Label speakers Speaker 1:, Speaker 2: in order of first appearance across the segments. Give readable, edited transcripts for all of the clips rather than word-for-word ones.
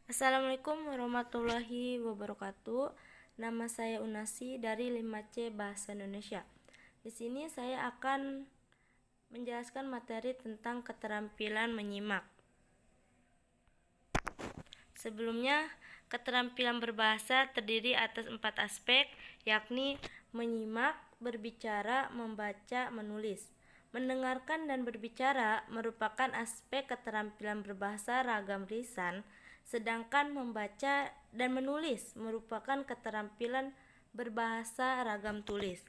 Speaker 1: Assalamualaikum warahmatullahi wabarakatuh. Nama saya Unasi dari 5C Bahasa Indonesia. Di sini saya akan menjelaskan materi tentang keterampilan menyimak. Sebelumnya, keterampilan berbahasa terdiri atas 4 aspek, yakni menyimak, berbicara, membaca, menulis. Mendengarkan dan berbicara merupakan aspek keterampilan berbahasa ragam lisan, sedangkan membaca dan menulis merupakan keterampilan berbahasa ragam tulis.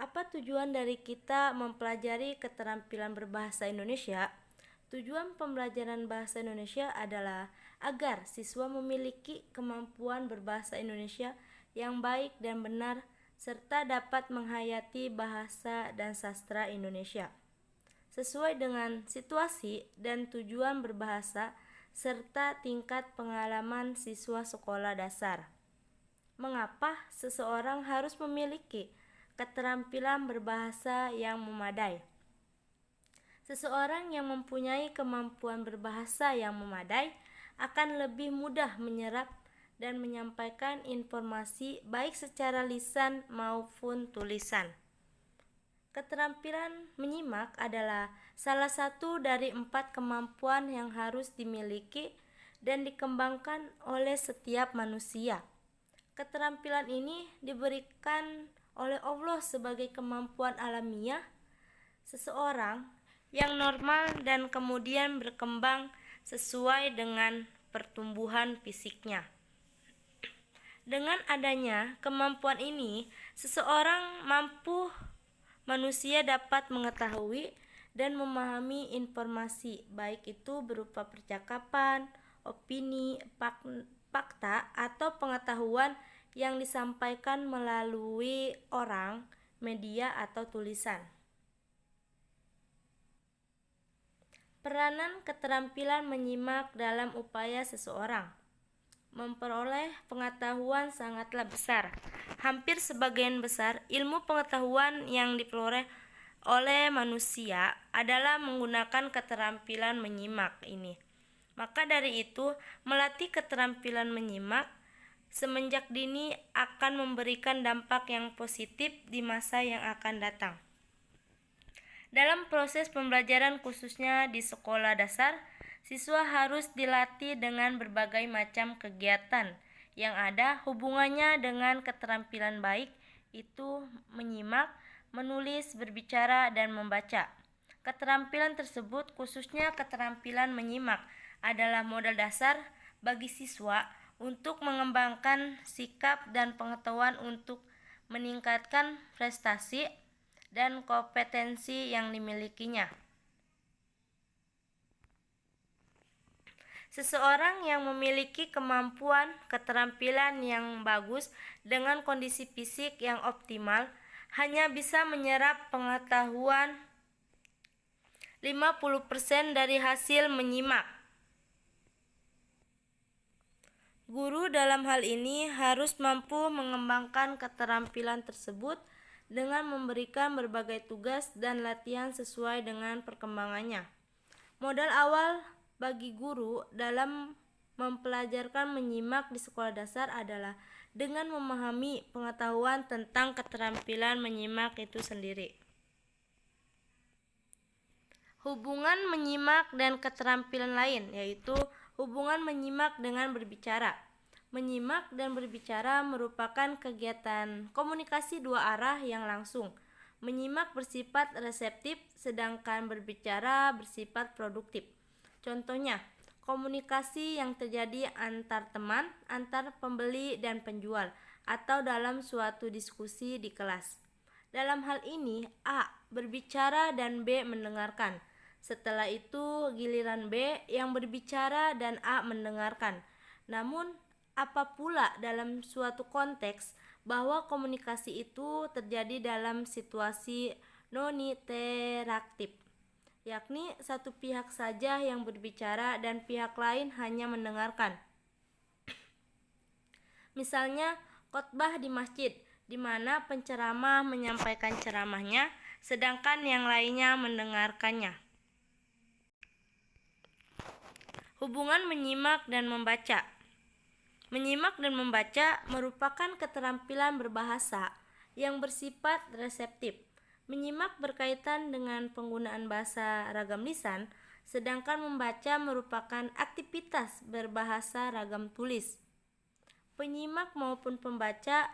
Speaker 1: Apa tujuan dari kita mempelajari keterampilan berbahasa Indonesia? Tujuan pembelajaran bahasa Indonesia adalah agar siswa memiliki kemampuan berbahasa Indonesia yang baik dan benar serta dapat menghayati bahasa dan sastra Indonesia sesuai dengan situasi dan tujuan berbahasa serta tingkat pengalaman siswa sekolah dasar. Mengapa seseorang harus memiliki keterampilan berbahasa yang memadai? Seseorang yang mempunyai kemampuan berbahasa yang memadai akan lebih mudah menyerap dan menyampaikan informasi baik secara lisan maupun tulisan. Keterampilan menyimak adalah salah satu dari 4 kemampuan yang harus dimiliki dan dikembangkan oleh setiap manusia. Keterampilan ini diberikan oleh Allah sebagai kemampuan alamiah seseorang yang normal dan kemudian berkembang sesuai dengan pertumbuhan fisiknya. Dengan adanya kemampuan ini, manusia dapat mengetahui dan memahami informasi, baik itu berupa percakapan, opini, fakta, atau pengetahuan yang disampaikan melalui orang, media, atau tulisan. Peranan keterampilan menyimak dalam upaya seseorang memperoleh pengetahuan sangatlah besar. Hampir sebagian besar ilmu pengetahuan yang diperoleh oleh manusia adalah menggunakan keterampilan menyimak ini. Maka dari itu, melatih keterampilan menyimak semenjak dini akan memberikan dampak yang positif di masa yang akan datang. Dalam proses pembelajaran khususnya di sekolah dasar, siswa harus dilatih dengan berbagai macam kegiatan yang ada hubungannya dengan keterampilan baik itu menyimak, menulis, berbicara, dan membaca. Keterampilan tersebut, khususnya keterampilan menyimak, adalah modal dasar bagi siswa untuk mengembangkan sikap dan pengetahuan untuk meningkatkan prestasi dan kompetensi yang dimilikinya. Seseorang yang memiliki kemampuan keterampilan yang bagus dengan kondisi fisik yang optimal hanya bisa menyerap pengetahuan 50% dari hasil menyimak. Guru dalam hal ini harus mampu mengembangkan keterampilan tersebut dengan memberikan berbagai tugas dan latihan sesuai dengan perkembangannya. Modal awal bagi guru dalam mempelajarkan menyimak di sekolah dasar adalah dengan memahami pengetahuan tentang keterampilan menyimak itu sendiri. Hubungan menyimak dan keterampilan lain, yaitu hubungan menyimak dengan berbicara. Menyimak dan berbicara merupakan kegiatan komunikasi dua arah yang langsung. Menyimak bersifat reseptif, sedangkan berbicara bersifat produktif. Contohnya, komunikasi yang terjadi antar teman, antar pembeli dan penjual, atau dalam suatu diskusi di kelas. Dalam hal ini, A berbicara dan B mendengarkan. Setelah itu, giliran B yang berbicara dan A mendengarkan. Namun, apa pula dalam suatu konteks bahwa komunikasi itu terjadi dalam situasi non-interaktif, yakni satu pihak saja yang berbicara dan pihak lain hanya mendengarkan. Misalnya, khotbah di masjid, di mana penceramah menyampaikan ceramahnya, sedangkan yang lainnya mendengarkannya. Hubungan menyimak dan membaca. Menyimak dan membaca merupakan keterampilan berbahasa yang bersifat reseptif. Menyimak berkaitan dengan penggunaan bahasa ragam lisan, sedangkan membaca merupakan aktivitas berbahasa ragam tulis. Penyimak maupun pembaca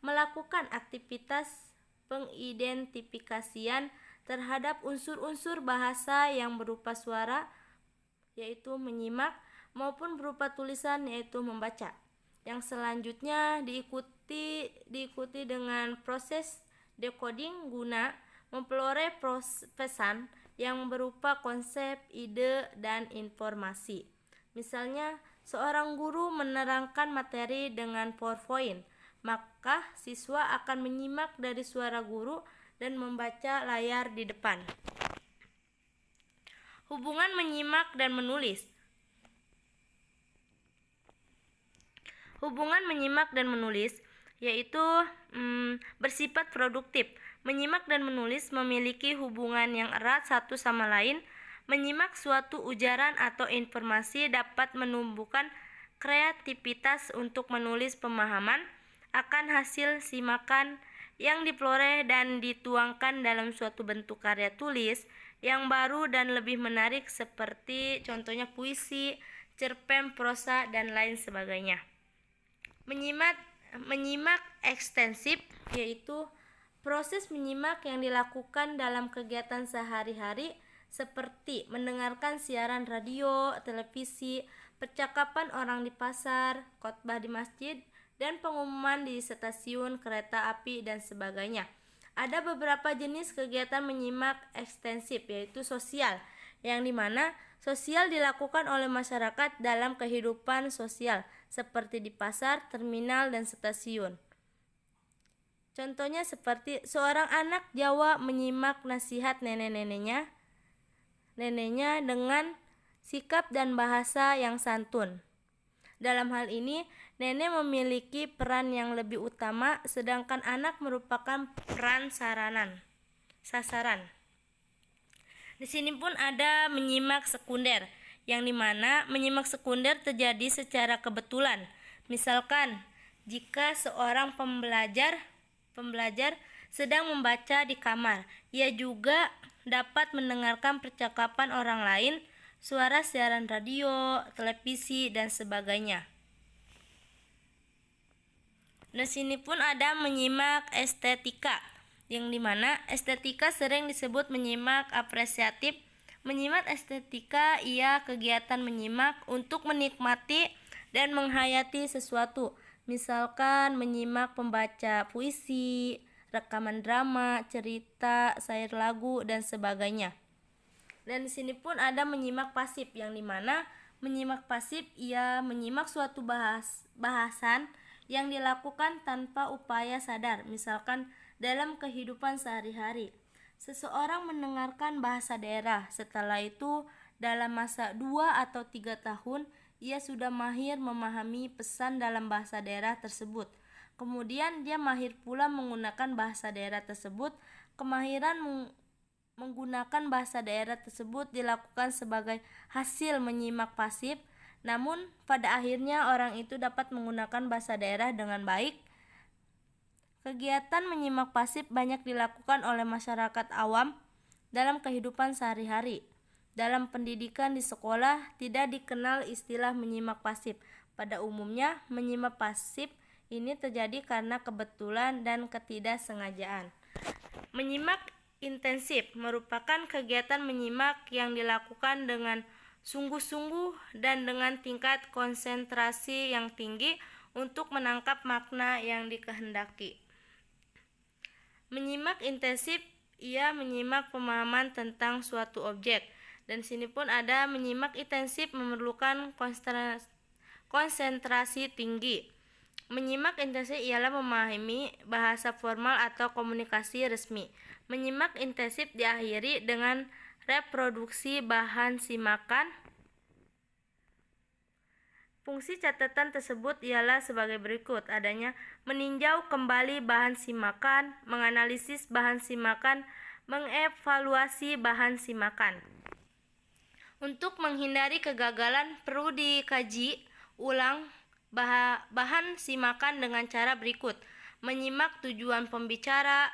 Speaker 1: melakukan aktivitas pengidentifikasian terhadap unsur-unsur bahasa yang berupa suara, yaitu menyimak, maupun berupa tulisan, yaitu membaca. Yang selanjutnya diikuti dengan proses decoding guna memperoleh pesan yang berupa konsep, ide, dan informasi. Misalnya, seorang guru menerangkan materi dengan PowerPoint, maka siswa akan menyimak dari suara guru dan membaca layar di depan. Hubungan menyimak dan menulis. Hubungan menyimak dan menulis yaitu bersifat produktif. Menyimak dan menulis memiliki hubungan yang erat satu sama lain. Menyimak suatu ujaran atau informasi dapat menumbuhkan kreativitas untuk menulis pemahaman akan hasil simakan yang diperoleh dan dituangkan dalam suatu bentuk karya tulis yang baru dan lebih menarik, seperti contohnya puisi, cerpen, prosa, dan lain sebagainya. Menyimak ekstensif yaitu proses menyimak yang dilakukan dalam kegiatan sehari-hari seperti mendengarkan siaran radio, televisi, percakapan orang di pasar, khotbah di masjid, dan pengumuman di stasiun kereta api dan sebagainya. Ada beberapa jenis kegiatan menyimak ekstensif yaitu sosial, yang dimana sosial dilakukan oleh masyarakat dalam kehidupan sosial seperti di pasar, terminal, dan stasiun. Contohnya seperti seorang anak Jawa menyimak nasihat neneknya dengan sikap dan bahasa yang santun. Dalam hal ini, nenek memiliki peran yang lebih utama, sedangkan anak merupakan peran sasaran. Di sini pun ada menyimak sekunder, yang dimana menyimak sekunder terjadi secara kebetulan. Misalkan, jika seorang pembelajar sedang membaca di kamar, ia juga dapat mendengarkan percakapan orang lain, suara siaran radio, televisi, dan sebagainya. Di sini pun ada menyimak estetika, yang dimana estetika sering disebut menyimak apresiatif. Menyimak estetika ia kegiatan menyimak untuk menikmati dan menghayati sesuatu. Misalkan menyimak pembaca puisi, rekaman drama, cerita, syair lagu, dan sebagainya. Dan di sini pun ada menyimak pasif, yang dimana menyimak pasif ia menyimak suatu bahasan yang dilakukan tanpa upaya sadar, misalkan dalam kehidupan sehari-hari. Seseorang mendengarkan bahasa daerah, setelah itu dalam masa 2 atau 3 tahun ia sudah mahir memahami pesan dalam bahasa daerah tersebut. Kemudian dia mahir pula menggunakan bahasa daerah tersebut. Kemahiran menggunakan bahasa daerah tersebut dilakukan sebagai hasil menyimak pasif, namun pada akhirnya orang itu dapat menggunakan bahasa daerah dengan baik. Kegiatan menyimak pasif banyak dilakukan oleh masyarakat awam dalam kehidupan sehari-hari. Dalam pendidikan di sekolah tidak dikenal istilah menyimak pasif. Pada umumnya, menyimak pasif ini terjadi karena kebetulan dan ketidaksengajaan. Menyimak intensif merupakan kegiatan menyimak yang dilakukan dengan sungguh-sungguh dan dengan tingkat konsentrasi yang tinggi untuk menangkap makna yang dikehendaki. Menyimak intensif ia menyimak pemahaman tentang suatu objek. Dan sini pun ada menyimak intensif memerlukan konsentrasi tinggi. Menyimak intensif ialah memahami bahasa formal atau komunikasi resmi. Menyimak intensif diakhiri dengan reproduksi bahan simakan. Fungsi catatan tersebut ialah sebagai berikut: adanya meninjau kembali bahan simakan, menganalisis bahan simakan, mengevaluasi bahan simakan. Untuk menghindari kegagalan, perlu dikaji ulang bahan simakan dengan cara berikut: menyimak tujuan pembicara,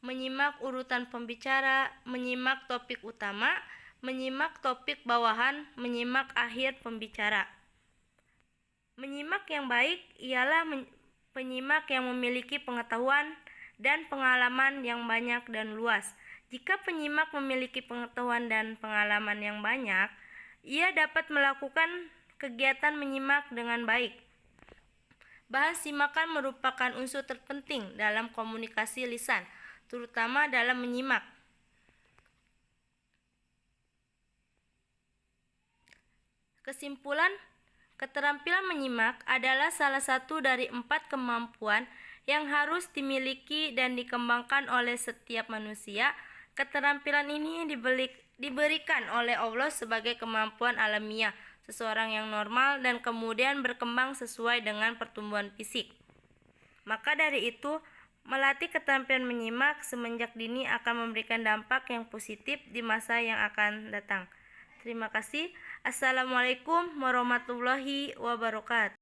Speaker 1: menyimak urutan pembicara, menyimak topik utama, menyimak topik bawahan, menyimak akhir pembicara. Menyimak yang baik ialah penyimak yang memiliki pengetahuan dan pengalaman yang banyak dan luas. Jika penyimak memiliki pengetahuan dan pengalaman yang banyak, ia dapat melakukan kegiatan menyimak dengan baik. Bahan simakan merupakan unsur terpenting dalam komunikasi lisan, terutama dalam menyimak. Kesimpulan, keterampilan menyimak adalah salah satu dari 4 kemampuan yang harus dimiliki dan dikembangkan oleh setiap manusia. Keterampilan ini diberikan oleh Allah sebagai kemampuan alamiah seseorang yang normal dan kemudian berkembang sesuai dengan pertumbuhan fisik. Maka dari itu, melatih keterampilan menyimak semenjak dini akan memberikan dampak yang positif di masa yang akan datang. Terima kasih. Assalamualaikum warahmatullahi wabarakatuh.